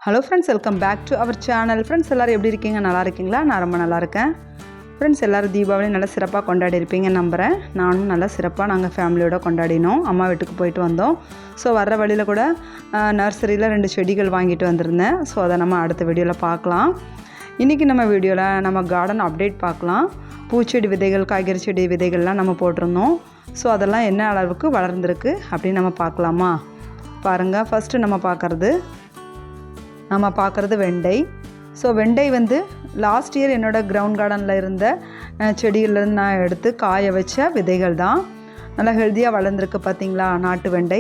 Hello friends, welcome back to our channel. Friends எல்லோரும் எப்படி இருக்கீங்க? நல்லா இருக்கீங்களா? நான் ரொம்ப நல்லா இருக்கேன். ஃப்ரெண்ட்ஸ் எல்லோரும் தீபாவளி நல்லா சிறப்பாக கொண்டாடி இருப்பீங்கன்னு நம்புகிறேன். நானும் நல்லா சிறப்பாக நாங்கள் ஃபேமிலியோடு கொண்டாடினோம். அம்மா வீட்டுக்கு போயிட்டு வந்தோம். ஸோ வர்ற வழியில் கூட நர்சரியில் 2 செடிகள் வாங்கிட்டு வந்திருந்தேன். ஸோ அதை நம்ம அடுத்த வீடியோவில் பார்க்கலாம். இன்றைக்கி நம்ம வீடியோவில் நம்ம கார்டன் அப்டேட் பார்க்கலாம். பூச்செடி விதைகள், காய்கறி செடி விதைகள்லாம் நம்ம போட்டிருந்தோம். ஸோ அதெல்லாம் என்ன அளவுக்கு வளர்ந்துருக்கு அப்படின்னு நம்ம பார்க்கலாமா? பாருங்கள், ஃபஸ்ட்டு நம்ம பார்க்குறது வெண்டை. ஸோ வெண்டை வந்து லாஸ்ட் இயர் என்னோடய கிரவுண்ட் கார்டனில் இருந்த செடியிலேருந்து நான் எடுத்து காய வச்ச விதைகள் தான். நல்லா ஹெல்த்தியாக வளர்ந்துருக்கு பார்த்திங்களா, நாட்டு வெண்டை.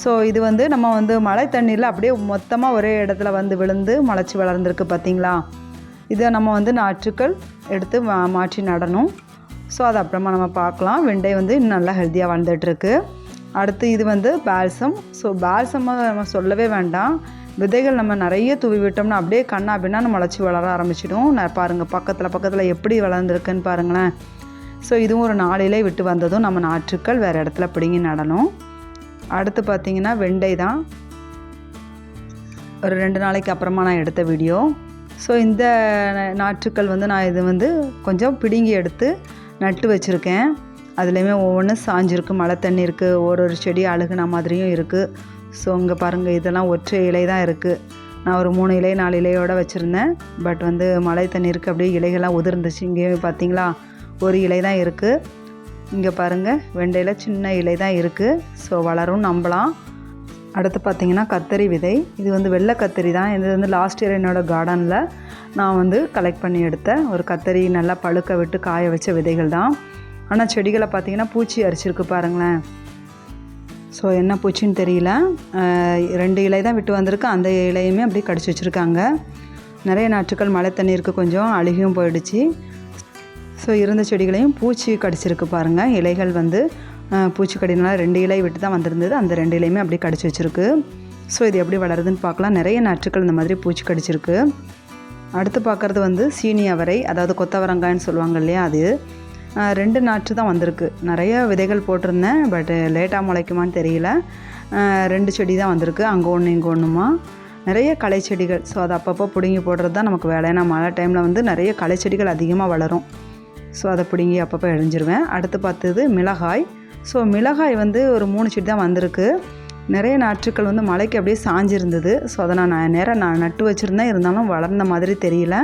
ஸோ இது வந்து நம்ம வந்து மழை தண்ணீரில் அப்படியே மொத்தமாக ஒரே இடத்துல வந்து விழுந்து முளைச்சி வளர்ந்துருக்கு பார்த்திங்களா. இதை நம்ம வந்து நாற்றுக்கள் எடுத்து மாற்றி நடணும். ஸோ அது அப்புறமா நம்ம பார்க்கலாம். வெண்டை வந்து இன்னும் நல்லா ஹெல்த்தியாக வளர்ந்துட்டுருக்கு. அடுத்து இது வந்து பால்சம். ஸோ பால்சமாக நம்ம சொல்லவே வேண்டாம். விதைகள் நம்ம நிறைய தூவி விட்டோம்னா அப்படியே கண்ணா பின்னான்னு முளைச்சி வளர ஆரம்பிச்சிடும். நான் பாருங்கள், பக்கத்தில் எப்படி வளர்ந்துருக்குன்னு பாருங்களேன். ஸோ இதுவும் ஒரு 4 இலை விட்டு வந்ததும் நம்ம நாற்றுக்கள் வேறு இடத்துல பிடுங்கி நடணும். அடுத்து பார்த்திங்கன்னா வெண்டை தான். ஒரு 2 நாளைக்கு அப்புறமா நான் எடுத்த வீடியோ. ஸோ இந்த நாற்றுக்கள் வந்து நான் இது வந்து கொஞ்சம் பிடுங்கி எடுத்து நட்டு வச்சுருக்கேன். அதுலேயுமே ஒவ்வொன்றும் சாஞ்சிருக்கு, மழை தண்ணி இருக்குது, ஒரு செடி அழுகுன மாதிரியும் இருக்குது. ஸோ இங்கே பாருங்கள், இதெல்லாம் ஒற்றை இலை தான் இருக்குது. நான் ஒரு 3 இலை 4 இலையோடு வச்சுருந்தேன். பட் வந்து மழை தண்ணி இருக்குது, அப்படியே இலைகள்லாம் உதிர்ந்துச்சு. இங்கே பார்த்தீங்களா, ஒரு இலை தான் இருக்குது. இங்கே பாருங்கள், வெண்டையில் சின்ன இலை தான் இருக்குது. ஸோ வளரும், நம்பலாம். அடுத்து பார்த்திங்கன்னா கத்தரி விதை. இது வந்து வெள்ளை கத்தரி தான். இது வந்து லாஸ்ட் இயர் என்னோடய கார்டனில் நான் வந்து கலெக்ட் பண்ணி எடுத்த ஒரு கத்தரி, நல்லா பழுக்க விட்டு காய வச்ச விதைகள் தான். ஆனால் செடிகளை பார்த்திங்கன்னா பூச்சி அரிச்சிருக்கு பாருங்களேன். ஸோ என்ன பூச்சின்னு தெரியல. 2 இலை தான் விட்டு வந்திருக்கு. அந்த இலையுமே அப்படியே கடிச்சு வச்சுருக்காங்க. நிறைய நாற்றுக்கள் மழை தண்ணீருக்கு கொஞ்சம் அழுகியும் போயிடுச்சு. ஸோ இருந்த செடிகளையும் பூச்சி கடிச்சிருக்கு பாருங்கள். இலைகள் வந்து பூச்சி கடினால 2 இலை விட்டு தான் வந்திருந்தது. அந்த 2 இலையுமே அப்படியே கடிச்சு வச்சுருக்கு. ஸோ இது எப்படி வளருதுன்னு பார்க்கலாம். நிறைய நாற்றுக்கள் இந்த மாதிரி பூச்சி கடிச்சிருக்கு. அடுத்து பார்க்குறது வந்து சீனி அவரை, அதாவது கொத்தவரங்காய்ன்னு சொல்லுவாங்க இல்லையா, அது 2 நாற்று தான் வந்திருக்கு. நிறைய விதைகள் போட்டிருந்தேன், பட் லேட்டாக முளைக்குமான்னு தெரியல. 2 செடி தான் வந்திருக்கு, அங்கே ஒன்று இங்கே ஒன்றுமா. நிறைய களை செடிகள். ஸோ அதை அப்பப்போ பிடுங்கி போடுறது தான் நமக்கு வேலை. ஏன்னா மழை டைமில் வந்து நிறைய களை செடிகள் அதிகமாக வளரும். ஸோ அதை பிடுங்கி அப்பப்போ எழிஞ்சிருவேன். அடுத்து பார்த்தது மிளகாய். ஸோ மிளகாய் வந்து ஒரு 3 செடி தான் வந்திருக்கு. நிறைய நாற்றுக்கள் வந்து மழைக்கு அப்படியே சாஞ்சிருந்தது. ஸோ அதை நான் நட்டு வச்சுருந்தேன், இருந்தாலும் வளர்ந்த மாதிரி தெரியல.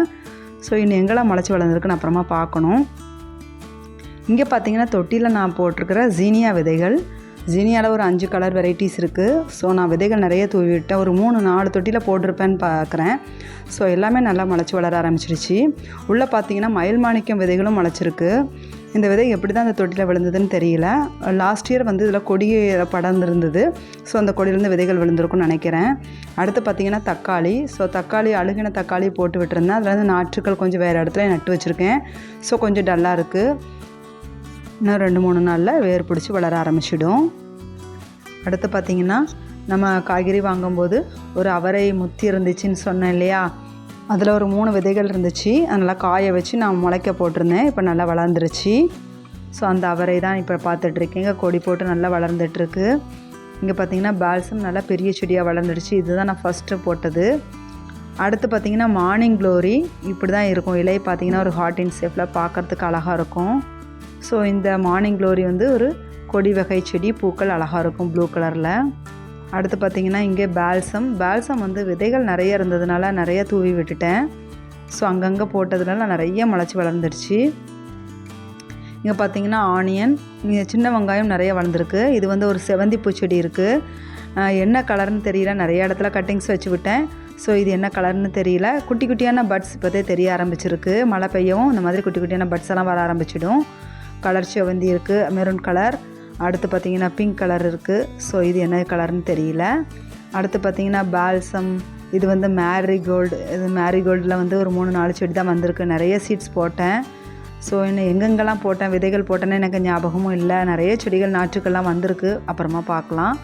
ஸோ இன்னும் எங்கெல்லாம் முளைச்சி வளர்ந்துருக்குன்னு அப்புறமா பார்க்கணும். இங்கே பார்த்தீங்கன்னா தொட்டியில் நான் போட்டிருக்கிற ஜீனியா விதைகள். ஜீனியாவில் ஒரு 5 கலர் வெரைட்டிஸ் இருக்குது. ஸோ நான் விதைகள் நிறைய தூவி விட்டேன். ஒரு 3-4 தொட்டியில் போட்டிருப்பேன்னு பார்க்குறேன். ஸோ எல்லாமே நல்லா முளைச்சி வளர ஆரம்பிச்சிருச்சு. உள்ளே பார்த்தீங்கன்னா மயில் மாணிக்கம் விதைகளும் முளைச்சிருக்கு. இந்த விதை எப்படி தான் அந்த தொட்டியில் விழுந்ததுன்னு தெரியல. லாஸ்ட் இயர் வந்து இதில் கொடி படர்ந்துருந்தது. ஸோ அந்த கொடியிலேருந்து விதைகள் விழுந்திருக்குன்னு நினைக்கிறேன். அடுத்து பார்த்திங்கன்னா தக்காளி. ஸோ தக்காளி, அழுகின தக்காளி போட்டு விட்டுருந்தேன். அதில் வந்து நாற்றுக்கள் கொஞ்சம் வேறு இடத்துல நட்டு வச்சுருக்கேன். ஸோ கொஞ்சம் டல்லாக இருக்குது. இன்னும் 2-3 நாளில் வேர் பிடிச்சி வளர ஆரம்பிச்சிடும். அடுத்து பார்த்திங்கன்னா நம்ம காய்கறி வாங்கும்போது ஒரு அவரை முத்தி இருந்துச்சுன்னு சொன்னேன் இல்லையா, அதில் ஒரு 3 விதைகள் இருந்துச்சு. அதனால் காய வச்சு நான் முளைக்க போட்டிருந்தேன். இப்போ நல்லா வளர்ந்துருச்சு. ஸோ அந்த அவரை தான் இப்போ பார்த்துட்ருக்கேங்க. கொடி போட்டு நல்லா வளர்ந்துட்டுருக்கு. இங்கே பார்த்திங்கன்னா பால்சம் நல்லா பெரிய செடியாக வளர்ந்துடுச்சு. இதுதான் நான் ஃபஸ்ட்டு போட்டது. அடுத்து பார்த்திங்கன்னா மார்னிங் க்ளோரி. இப்படி தான் இருக்கும். இலை பார்த்திங்கன்னா ஒரு ஹார்ட் இன் ஷேப்பில் பார்க்குறதுக்கு அழகாக இருக்கும். ஸோ இந்த மார்னிங் க்ளோரி வந்து ஒரு கொடி வகை செடி, பூக்கள் அழகாக இருக்கும் ப்ளூ கலரில். அடுத்து பார்த்திங்கன்னா இங்கே பால்சம் வந்து விதைகள் நிறைய இருந்ததுனால நிறைய தூவி விட்டுட்டேன். ஸோ அங்கங்கே போட்டதுனால நிறைய முளைச்சி வளர்ந்துருச்சு. இங்கே பார்த்திங்கன்னா ஆனியன். இங்கே சின்ன வெங்காயம் நிறைய வளர்ந்துருக்கு. இது வந்து ஒரு செவந்தி பூச்செடி இருக்குது. என்ன கலர்னு தெரியல, நிறைய இடத்துல கட்டிங்ஸ் வச்சு விட்டேன். ஸோ இது என்ன கலர்னு தெரியல. குட்டி குட்டியான பட்ஸ் இப்போதே தெரிய ஆரம்பிச்சிருக்கு. மழை பெய்யவும் இந்த மாதிரி குட்டி குட்டியான பட்ஸ் எல்லாம் வர ஆரம்பிச்சிடும். கலர் செவந்தி இருக்குது, மெரூன் கலர். அடுத்து பார்த்திங்கன்னா பிங்க் கலர் இருக்குது. ஸோ இது என்ன கலர்னு தெரியல. அடுத்து பார்த்திங்கன்னா பால்சம். இது வந்து மேரிகோல்டு. இது மேரிகோல்டில் வந்து ஒரு 3-4 செடி தான் வந்திருக்கு. நிறைய சீட்ஸ் போட்டேன். ஸோ இன்னும் எங்கெங்கெல்லாம் போட்டேன், விதைகள் போட்டேன்னு எனக்கு ஞாபகமும் இல்லை. நிறைய செடிகள் நாற்றுக்கள்லாம் வந்திருக்கு, அப்புறமா பார்க்கலாம்.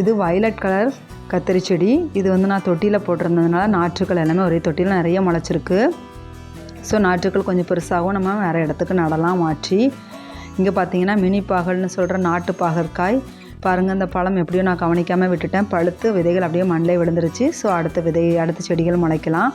இது வயலட் கலர் கத்திரி செடி. இது வந்து நான் தொட்டியில் போட்டிருந்ததுனால நாற்றுக்கள் எல்லாமே ஒரே தொட்டியில் நிறைய முளைச்சிருக்கு. ஸோ நாற்றுக்கள் கொஞ்சம் பெருசாகவும் நம்ம வேறு இடத்துக்கு நடலாம் மாற்றி. இங்கே பார்த்தீங்கன்னா மினி பாகல்னு சொல்கிற நாட்டு பாகற்காய். பாருங்கள் இந்த பழம் எப்படியோ நான் கவனிக்காமல் விட்டுட்டேன், பழுத்து விதைகள் அப்படியே மண்ணிலே விழுந்துருச்சு. ஸோ அடுத்த செடிகள் முளைக்கலாம்.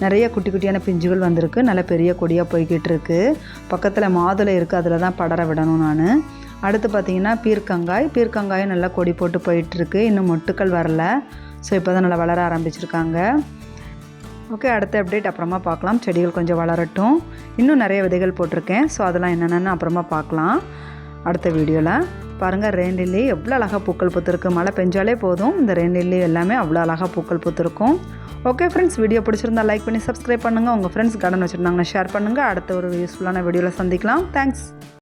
நிறைய குட்டி குட்டியான பிஞ்சுகள் வந்திருக்கு, நல்ல பெரிய கொடியாக போய்கிட்டு இருக்குது. பக்கத்தில் மாதுளை இருக்குது, அதில் தான் படர விடணும் நான். அடுத்து பார்த்திங்கன்னா பீர்க்கங்காயும் நல்லா கொடி போட்டு போயிட்டுருக்கு, இன்னும் மொட்டுக்கள் வரல. ஸோ இப்போ தான் நல்லா வளர ஆரம்பிச்சிருக்காங்க. ஓகே, அடுத்த அப்டேட் அப்புறமா பார்க்கலாம். செடிகள் கொஞ்சம் வளரட்டும். இன்னும் நிறைய விதைகள் போட்டிருக்கேன். ஸோ அதெல்லாம் என்னென்னு அப்புறமா பார்க்கலாம் அடுத்த வீடியோவில். பாருங்கள் ரெயின் லில்லி எவ்வளோ அழகாக பூக்கள் பூத்துருக்கு. மழை பெஞ்சாலே போதும் இந்த ரெயின் லில்லி எல்லாமே அவ்வளோ அழகாக பூக்கள் பூத்துருக்கும். ஓகே ஃப்ரெண்ட்ஸ், வீடியோ பிடிச்சிருந்தா லைக் பண்ணி சப்ஸ்கிரைப் பண்ணுங்கள். உங்கள் ஃப்ரெண்ட்ஸ் கார்டன் வச்சுருந்தாங்கன்னா ஷேர் பண்ணுங்கள். அடுத்த ஒரு யூஸ்ஃபுல்லான வீடியோவில் சந்திக்கலாம். தேங்க்ஸ்.